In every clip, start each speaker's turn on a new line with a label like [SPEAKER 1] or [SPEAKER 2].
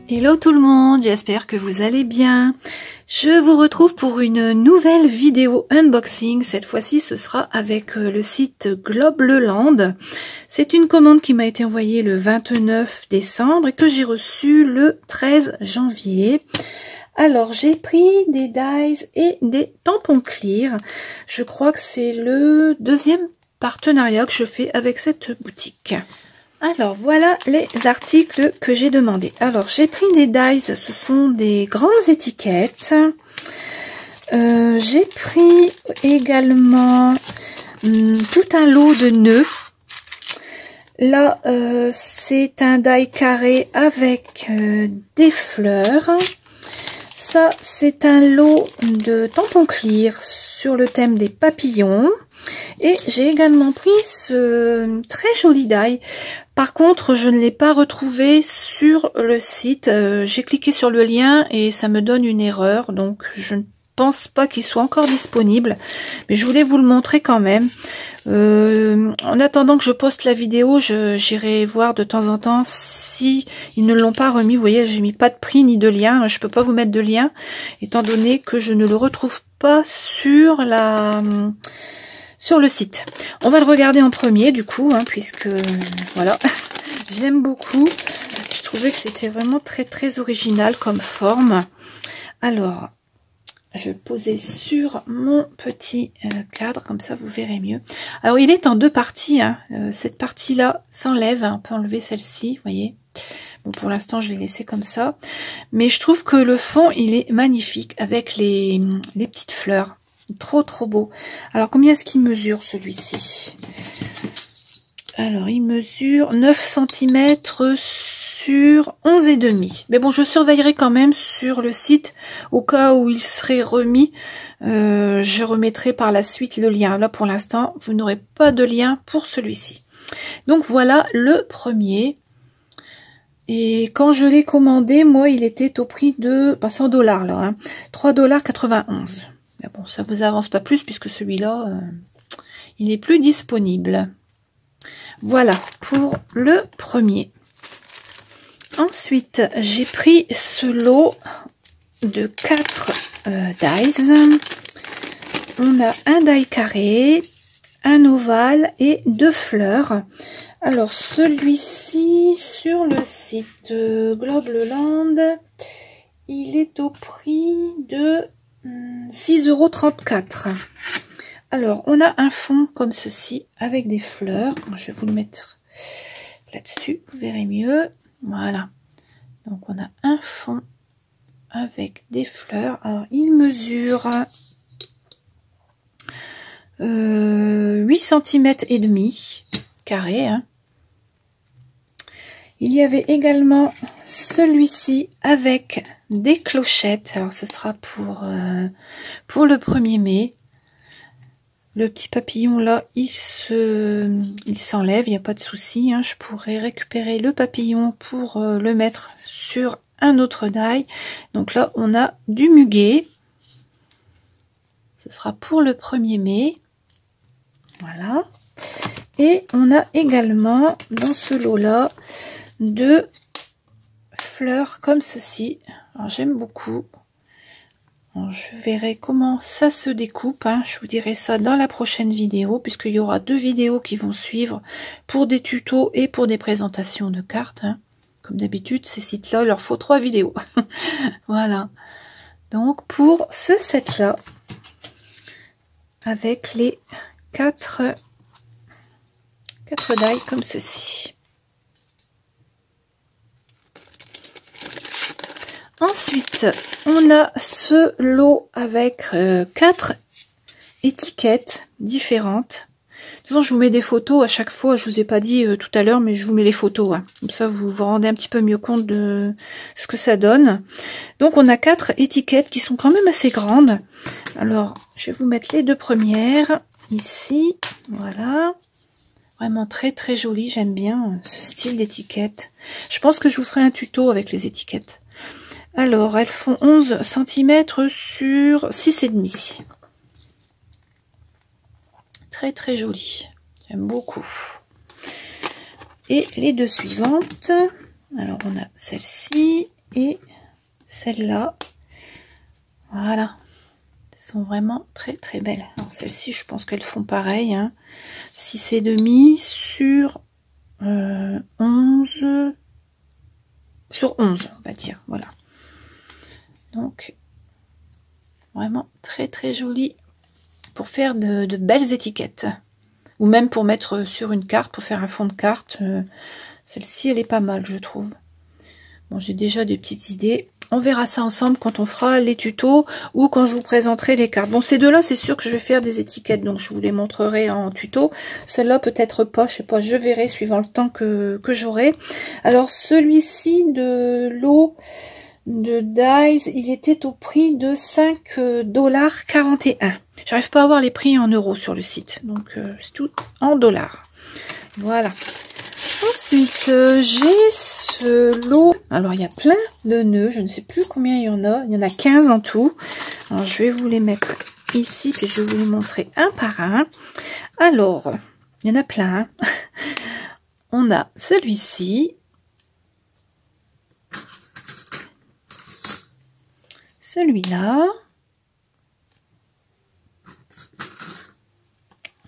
[SPEAKER 1] Hello tout le monde, j'espère que vous allez bien. Je vous retrouve pour une nouvelle vidéo unboxing. Cette fois-ci, ce sera avec le site Globleland. C'est une commande qui m'a été envoyée le 29 décembre et que j'ai reçue le 13 janvier. Alors, j'ai pris des dies et des tampons clear. Je crois que c'est le deuxième partenariat que je fais avec cette boutique. Alors, voilà les articles que j'ai demandés. Alors, j'ai pris des dies, ce sont des grandes étiquettes. J'ai pris également tout un lot de nœuds. Là, c'est un die carré avec des fleurs. Ça, c'est un lot de tampons clear sur le thème des papillons. Et j'ai également pris ce très joli die. Par contre, je ne l'ai pas retrouvé sur le site. J'ai cliqué sur le lien et ça me donne une erreur. Donc, je ne pense pas qu'il soit encore disponible. Mais je voulais vous le montrer quand même. En attendant que je poste la vidéo, j'irai voir de temps en temps si ils ne l'ont pas remis. Vous voyez, j'ai mis pas de prix ni de lien. Je peux pas vous mettre de lien étant donné que je ne le retrouve pas sur le site. On va le regarder en premier du coup, hein, puisque voilà, j'aime beaucoup. Je trouvais que c'était vraiment très très original comme forme. Alors, je vais poser sur mon petit cadre, comme ça vous verrez mieux. Alors, il est en deux parties. Hein. Cette partie-là s'enlève, hein. On peut enlever celle-ci, vous voyez. Bon, pour l'instant, je l'ai laissé comme ça. Mais je trouve que le fond, il est magnifique avec les petites fleurs. Trop trop beau. Alors combien est-ce qu'il mesure celui-ci? Alors il mesure 9 cm sur 11,5. Mais bon, je surveillerai quand même sur le site au cas où il serait remis. Je remettrai par la suite le lien. Là pour l'instant, vous n'aurez pas de lien pour celui-ci. Donc voilà le premier. Et quand je l'ai commandé, moi il était au prix de 100 $ là, hein, 3,91 $. Mais bon, ça vous avance pas plus puisque celui-là, il est plus disponible. Voilà pour le premier. Ensuite, j'ai pris ce lot de 4 dies. On a un die carré, un ovale et 2 fleurs. Alors, celui-ci, sur le site Globleland, il est au prix de 6,34 €. Alors, on a un fond comme ceci avec des fleurs. Je vais vous le mettre là-dessus, vous verrez mieux. Voilà. Donc, on a un fond avec des fleurs. Alors, il mesure 8 cm et demi carré. Hein. Il y avait également celui-ci avec des clochettes. Alors ce sera pour le 1er mai. Le petit papillon là, il s'enlève, il n'y a pas de souci. Hein. Je pourrais récupérer le papillon pour le mettre sur un autre die. Donc là, on a du muguet. Ce sera pour le 1er mai. Voilà. Et on a également dans ce lot là 2 fleurs comme ceci. Alors j'aime beaucoup. Alors, je verrai comment ça se découpe. Hein. Je vous dirai ça dans la prochaine vidéo, puisqu'il y aura 2 vidéos qui vont suivre pour des tutos et pour des présentations de cartes. Hein. Comme d'habitude, ces sites-là, il leur faut 3 vidéos. Voilà. Donc pour ce set-là, avec les 4 die comme ceci. Ensuite, on a ce lot avec 4 étiquettes différentes. De toute façon, je vous mets des photos à chaque fois. Je vous ai pas dit tout à l'heure, mais je vous mets les photos. Hein. Comme ça, vous vous rendez un petit peu mieux compte de ce que ça donne. Donc, on a 4 étiquettes qui sont quand même assez grandes. Alors, je vais vous mettre les 2 premières ici. Voilà. Vraiment très très joli. J'aime bien ce style d'étiquette. Je pense que je vous ferai un tuto avec les étiquettes. Alors, elles font 11 cm sur 6,5. Très très joli. J'aime beaucoup. Et les 2 suivantes. Alors, on a celle-ci et celle-là. Voilà. Elles sont vraiment très très belles. Alors celles-ci, je pense qu'elles font pareil. Hein. 6,5 sur 11. Sur 11, on va dire. Voilà. Donc, vraiment très très joli pour faire de belles étiquettes. Ou même pour mettre sur une carte, pour faire un fond de carte. Celle-ci, elle est pas mal, je trouve. Bon, j'ai déjà des petites idées. On verra ça ensemble quand on fera les tutos ou quand je vous présenterai les cartes. Bon, ces deux-là, c'est sûr que je vais faire des étiquettes, donc je vous les montrerai en tuto. Celle-là, peut-être pas, je sais pas, je verrai suivant le temps que j'aurai. Alors, celui-ci de l'eau de Dies, il était au prix de 5,41 $. J'arrive pas à voir les prix en euros sur le site, donc c'est tout en dollars. Voilà. Ensuite, j'ai ce lot. Alors, il y a plein de nœuds. Je ne sais plus combien il y en a. Il y en a 15 en tout. Alors, je vais vous les mettre ici, puis je vais vous les montrer un par un. Alors, il y en a plein. On a celui-ci. Celui-là.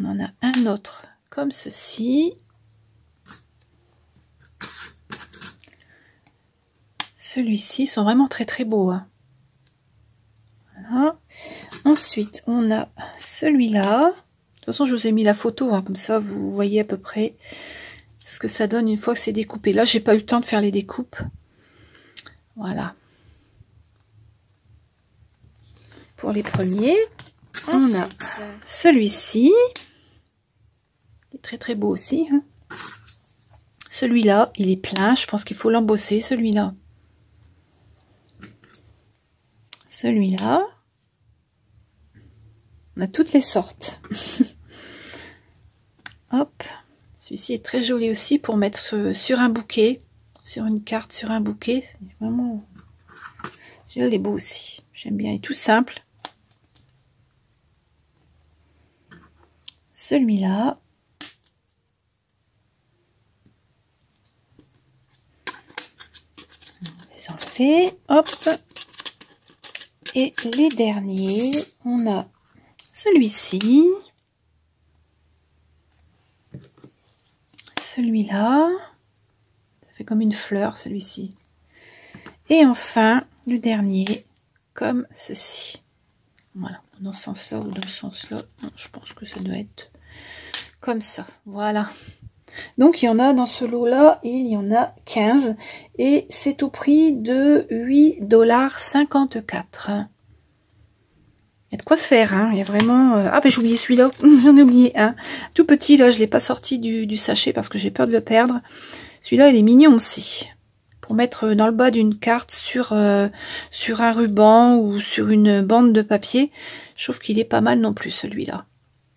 [SPEAKER 1] On en a un autre comme ceci. Celui-ci sont vraiment très très beaux. Hein. Voilà. Ensuite, on a celui-là. De toute façon, je vous ai mis la photo, hein, comme ça vous voyez à peu près ce que ça donne une fois que c'est découpé. Là, j'ai pas eu le temps de faire les découpes. Voilà. Pour les premiers, on a celui-ci. Il est très très beau aussi. Hein. Celui-là, il est plein. Je pense qu'il faut l'embosser, celui-là. Celui-là. On a toutes les sortes. Hop. Celui-ci est très joli aussi pour mettre sur un bouquet. Sur une carte, sur un bouquet. C'est vraiment... Celui-là, il est beau aussi. J'aime bien. Il est tout simple. Celui-là. On va les enlever. Hop. Et les derniers, on a celui-ci. Celui-là. Ça fait comme une fleur, celui-ci. Et enfin, le dernier, comme ceci. Voilà, dans ce sens-là ou dans ce sens-là. Je pense que ça doit être comme ça. Voilà. Donc, il y en a dans ce lot-là, il y en a 15. Et c'est au prix de 8,54 $. Il y a de quoi faire, hein. Il y a vraiment... Ah, ben j'ai oublié celui-là. J'en ai oublié un. Tout petit, là, je ne l'ai pas sorti du sachet parce que j'ai peur de le perdre. Celui-là, il est mignon aussi. Pour mettre dans le bas d'une carte sur un ruban ou sur une bande de papier. Je trouve qu'il est pas mal non plus, celui-là.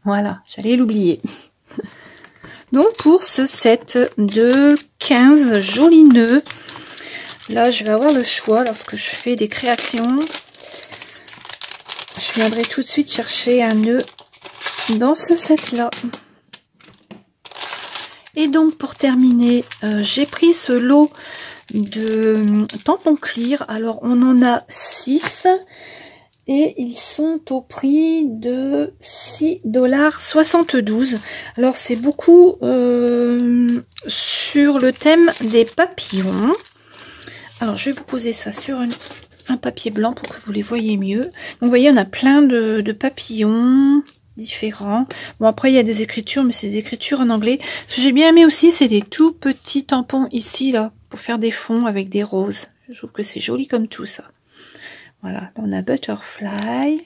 [SPEAKER 1] Voilà, j'allais l'oublier. Donc, pour ce set de 15 jolis nœuds, là, je vais avoir le choix lorsque je fais des créations. Je viendrai tout de suite chercher un nœud dans ce set-là. Et donc, pour terminer, j'ai pris ce lot de tampons clear. Alors, on en a 6 et ils sont au prix de 6,72 $. Alors, c'est beaucoup sur le thème des papillons. Alors, je vais vous poser ça sur un papier blanc pour que vous les voyez mieux. Donc, vous voyez, on a plein de papillons différents. Bon, après, il y a des écritures, mais c'est des écritures en anglais. Ce que j'ai bien aimé aussi, c'est des tout petits tampons ici, là, pour faire des fonds avec des roses. Je trouve que c'est joli comme tout, ça. Voilà, là, on a Butterfly.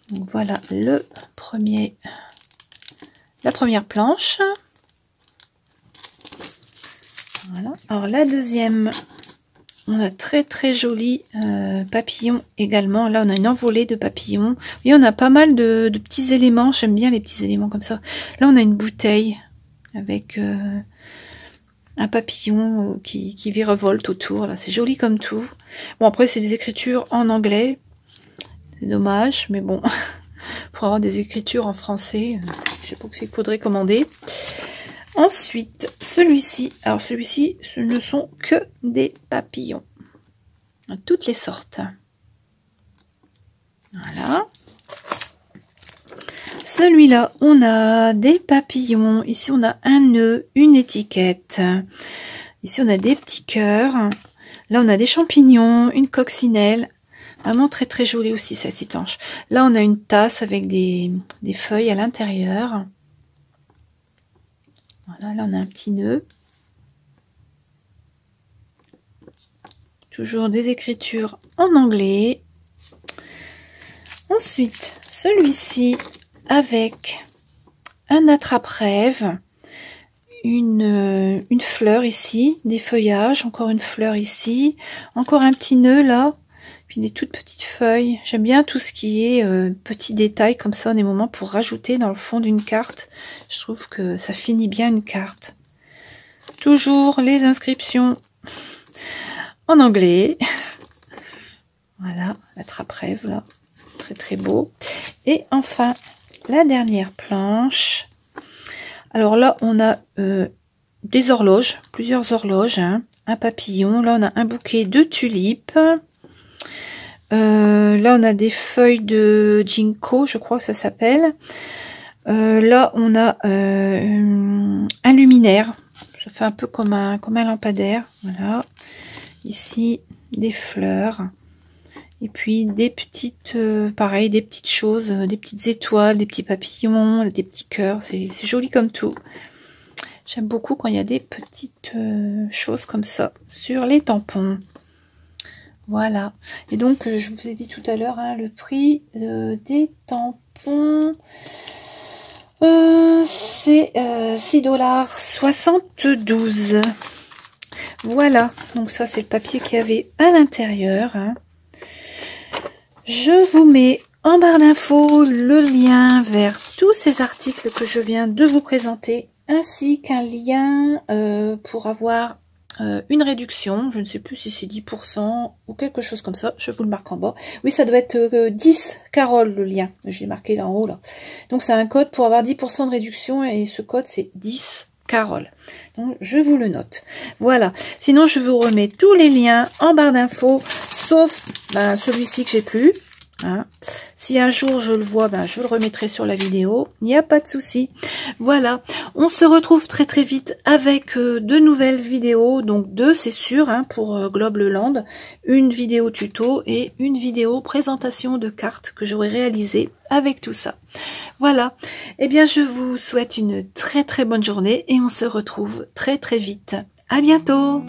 [SPEAKER 1] Donc, voilà la première planche. Voilà. Alors, la deuxième, on a très très joli papillon également. Là, on a une envolée de papillons. Et on a pas mal de petits éléments. J'aime bien les petits éléments comme ça. Là, on a une bouteille avec un papillon qui virevolte autour. Là, c'est joli comme tout. Bon, après, c'est des écritures en anglais. C'est dommage, mais bon, pour avoir des écritures en français, je sais pas ce qu'il faudrait commander. Ensuite, celui-ci. Alors, celui-ci, ce ne sont que des papillons. toutes les sortes. Voilà. Celui-là, on a des papillons. Ici, on a un nœud, une étiquette. Ici, on a des petits cœurs. Là, on a des champignons, une coccinelle. Vraiment très très jolie aussi, celle-ci blanche. Là, on a une tasse avec des feuilles à l'intérieur. Voilà, là, on a un petit nœud. Toujours des écritures en anglais. Ensuite, celui-ci avec un attrape-rêve, une fleur ici, des feuillages, encore une fleur ici, encore un petit nœud là, puis des toutes petites feuilles. J'aime bien tout ce qui est petits détails comme ça, des moments pour rajouter dans le fond d'une carte. Je trouve que ça finit bien une carte. Toujours les inscriptions en anglais. Voilà, l'attrape-rêve là, très très beau. Et enfin, la dernière planche. Alors là, on a des horloges, plusieurs horloges, hein, un papillon. Là, on a un bouquet de tulipes. Là, on a des feuilles de ginkgo, je crois que ça s'appelle. Là, on a un luminaire. Ça fait un peu comme un lampadaire. Voilà. Ici, des fleurs. Et puis des petites, pareil, des petites choses, des petites étoiles, des petits papillons, des petits cœurs. C'est joli comme tout. J'aime beaucoup quand il y a des petites choses comme ça sur les tampons. Voilà. Et donc, je vous ai dit tout à l'heure, hein, le prix des tampons, c'est 6,72 $. Voilà. Donc ça, c'est le papier qu'il y avait à l'intérieur, hein. Je vous mets en barre d'infos le lien vers tous ces articles que je viens de vous présenter, ainsi qu'un lien pour avoir une réduction. Je ne sais plus si c'est 10% ou quelque chose comme ça. Je vous le marque en bas. Oui, ça doit être 10 Carole le lien. J'ai marqué là en haut là. Donc c'est un code pour avoir 10% de réduction et ce code c'est 10 Carole. Donc je vous le note. Voilà. Sinon je vous remets tous les liens en barre d'infos, sauf celui-ci que j'ai plus. Hein. Si un jour je le vois, je le remettrai sur la vidéo. Il n'y a pas de souci. Voilà. On se retrouve très très vite avec de nouvelles vidéos. Donc deux, c'est sûr, hein, pour Globleland. Une vidéo tuto et une vidéo présentation de cartes que j'aurai réalisée avec tout ça. Voilà. Eh bien, je vous souhaite une très très bonne journée et on se retrouve très très vite. À bientôt.